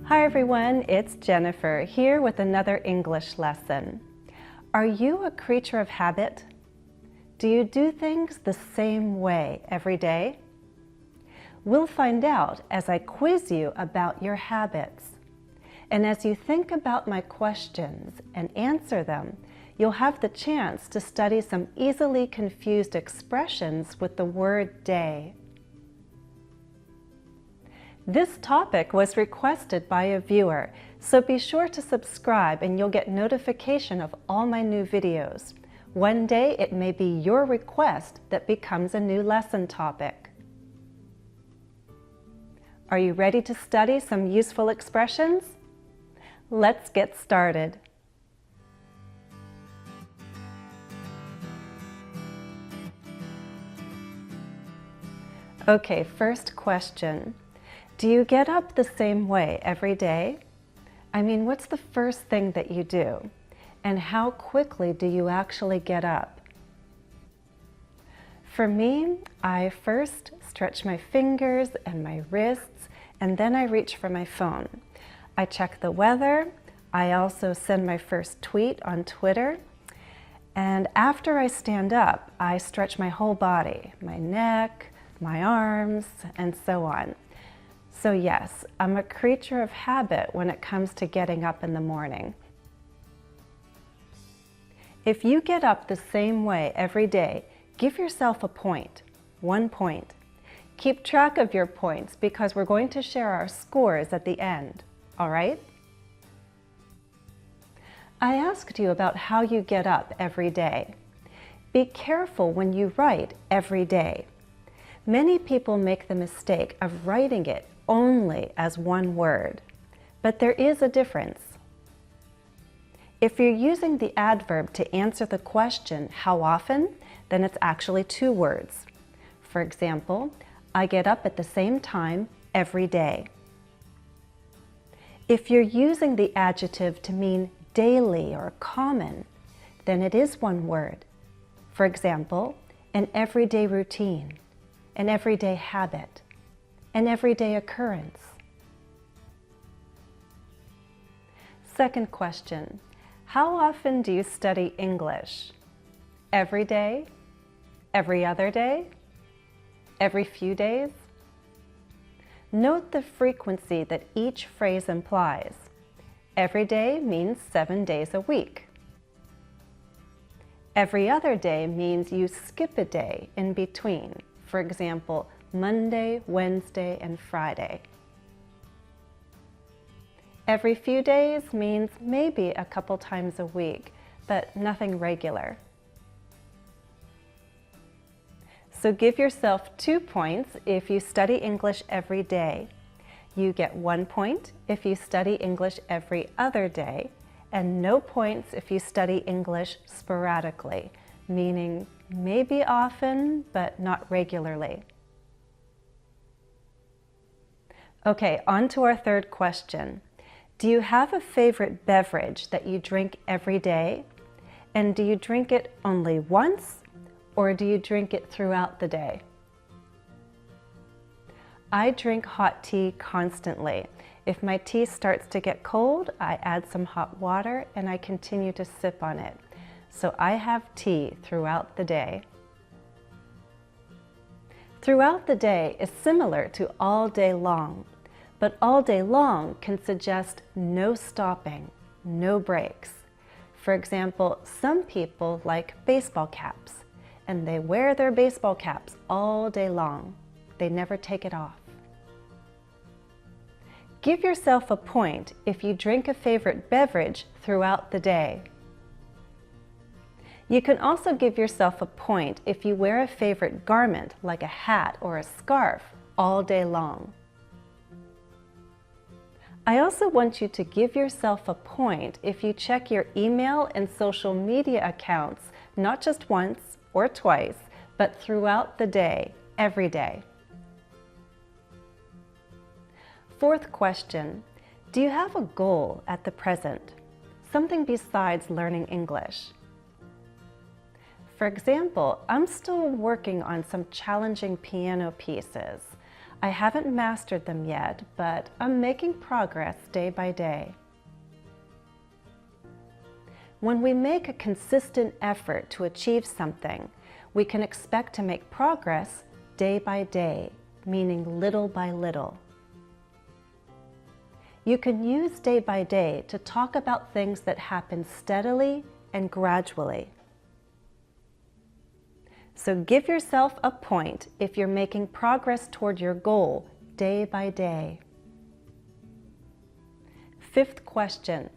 Hi everyone, it's Jennifer here with another English lesson. Are you a creature of habit? Do you do things the same way every day? We'll find out as I quiz you about your habits. And as you think about my questions and answer them, you'll have the chance to study some easily confused expressions with the word day. This topic was requested by a viewer, so be sure to subscribe and you'll get notification of all my new videos. One day it may be your request that becomes a new lesson topic. Are you ready to study some useful expressions? Let's get started. Okay, first question. Do you get up the same way every day? I mean, what's the first thing that you do? And how quickly do you actually get up? For me, I first stretch my fingers and my wrists, and then I reach for my phone. I check the weather. I also send my first tweet on Twitter. And after I stand up, I stretch my whole body, my neck, my arms, and so on. So yes, I'm a creature of habit when it comes to getting up in the morning. If you get up the same way every day, give yourself a point, 1 point. Keep track of your points because we're going to share our scores at the end, all right? I asked you about how you get up every day. Be careful when you write every day. Many people make the mistake of writing it only as one word, but there is a difference. If you're using the adverb to answer the question, how often, then it's actually 2 words. For example, I get up at the same time every day. If you're using the adjective to mean daily or common, then it is 1 word. For example, an everyday routine, an everyday habit, an everyday occurrence. Second question, how often do you study English? Every day? Every other day? Every few days? Note the frequency that each phrase implies. Every day means 7 days a week. Every other day means you skip a day in between. For example, Monday, Wednesday, and Friday. Every few days means maybe a couple times a week, but nothing regular. So give yourself 2 points if you study English every day. You get 1 point if you study English every other day, and no points if you study English sporadically, meaning maybe often, but not regularly. Okay, on to our third question. Do you have a favorite beverage that you drink every day? And do you drink it only once, or do you drink it throughout the day? I drink hot tea constantly. If my tea starts to get cold, I add some hot water and I continue to sip on it. So I have tea throughout the day. Throughout the day is similar to all day long, but all day long can suggest no stopping, no breaks. For example, some people like baseball caps, and they wear their baseball caps all day long. They never take it off. Give yourself a point if you drink a favorite beverage throughout the day. You can also give yourself a point if you wear a favorite garment like a hat or a scarf all day long. I also want you to give yourself a point if you check your email and social media accounts not just once or twice, but throughout the day, every day. Fourth question, do you have a goal at the present? Something besides learning English? For example, I'm still working on some challenging piano pieces. I haven't mastered them yet, but I'm making progress day by day. When we make a consistent effort to achieve something, we can expect to make progress day by day, meaning little by little. You can use day by day to talk about things that happen steadily and gradually. So give yourself a point if you're making progress toward your goal day by day. Fifth question.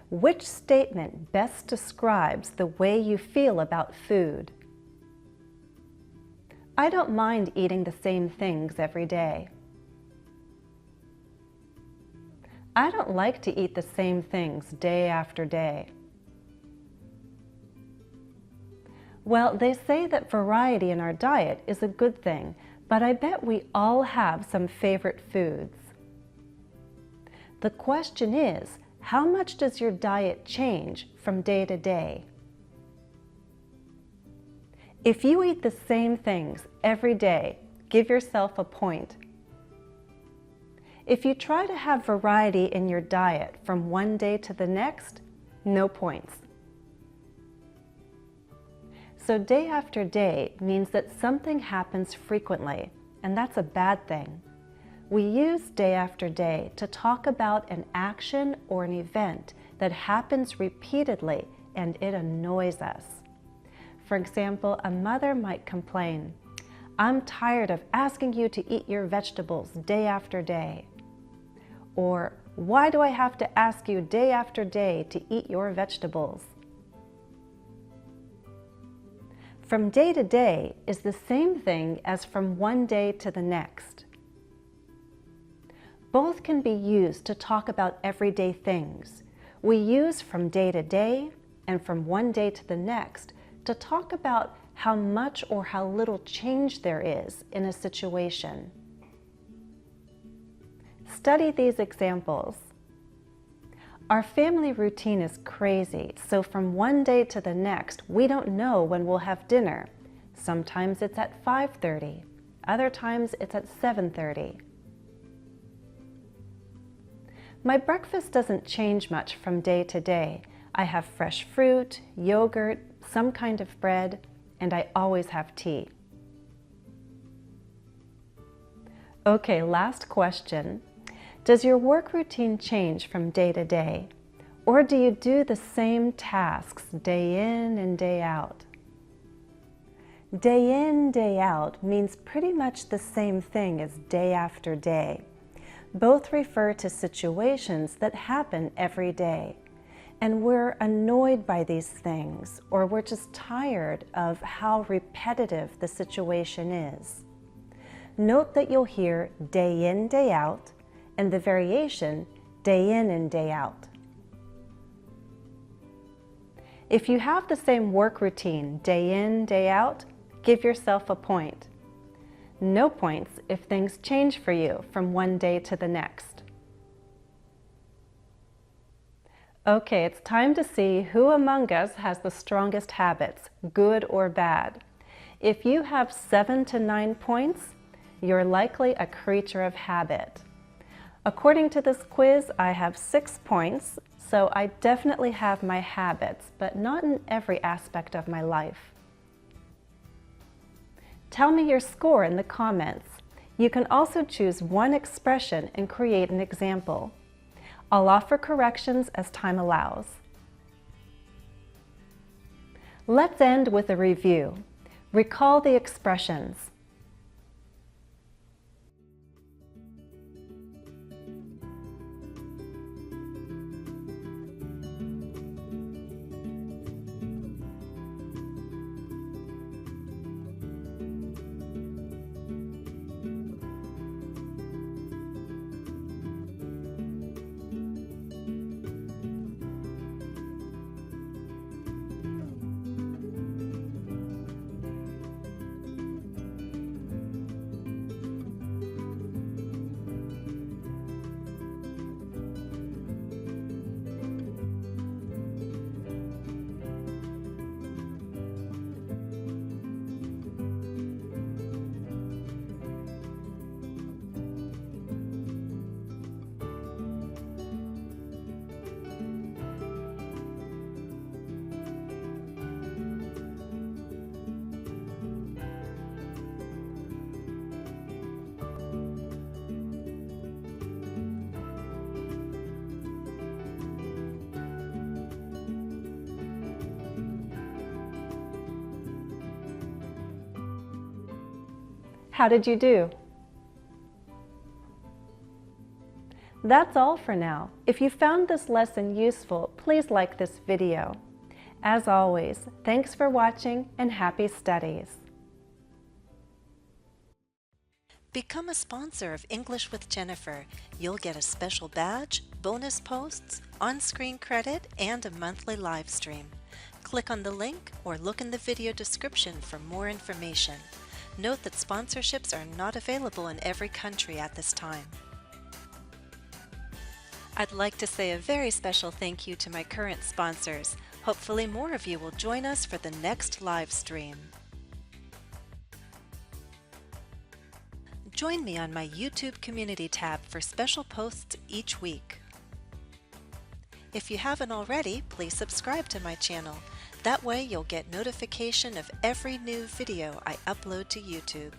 Which statement best describes the way you feel about food? I don't mind eating the same things every day. I don't like to eat the same things day after day. Well, they say that variety in our diet is a good thing, but I bet we all have some favorite foods. The question is, how much does your diet change from day to day? If you eat the same things every day, give yourself a point. If you try to have variety in your diet from one day to the next, no points. So day after day means that something happens frequently, and that's a bad thing. We use day after day to talk about an action or an event that happens repeatedly and it annoys us. For example, a mother might complain, "I'm tired of asking you to eat your vegetables day after day." Or, "Why do I have to ask you day after day to eat your vegetables?" From day to day is the same thing as from one day to the next. Both can be used to talk about everyday things. We use from day to day and from one day to the next to talk about how much or how little change there is in a situation. Study these examples. Our family routine is crazy, so from one day to the next, we don't know when we'll have dinner. Sometimes it's at 5:30, other times it's at 7:30. My breakfast doesn't change much from day to day. I have fresh fruit, yogurt, some kind of bread, and I always have tea. Okay, last question. Does your work routine change from day to day? Or do you do the same tasks day in and day out? Day in, day out means pretty much the same thing as day after day. Both refer to situations that happen every day. And we're annoyed by these things, or we're just tired of how repetitive the situation is. Note that you'll hear day in, day out, and the variation day in and day out. If you have the same work routine day in, day out, give yourself a point. No points if things change for you from one day to the next. Okay, it's time to see who among us has the strongest habits, good or bad. If you have 7 to 9 points, you're likely a creature of habit. According to this quiz, I have 6 points, so I definitely have my habits, but not in every aspect of my life. Tell me your score in the comments. You can also choose one expression and create an example. I'll offer corrections as time allows. Let's end with a review. Recall the expressions. How did you do? That's all for now. If you found this lesson useful, please like this video. As always, thanks for watching and happy studies. Become a sponsor of English with Jennifer. You'll get a special badge, bonus posts, on-screen credit, and a monthly live stream. Click on the link or look in the video description for more information. Note that sponsorships are not available in every country at this time. I'd like to say a very special thank you to my current sponsors. Hopefully more of you will join us for the next live stream. Join me on my YouTube community tab for special posts each week. If you haven't already, please subscribe to my channel. That way you'll get notification of every new video I upload to YouTube.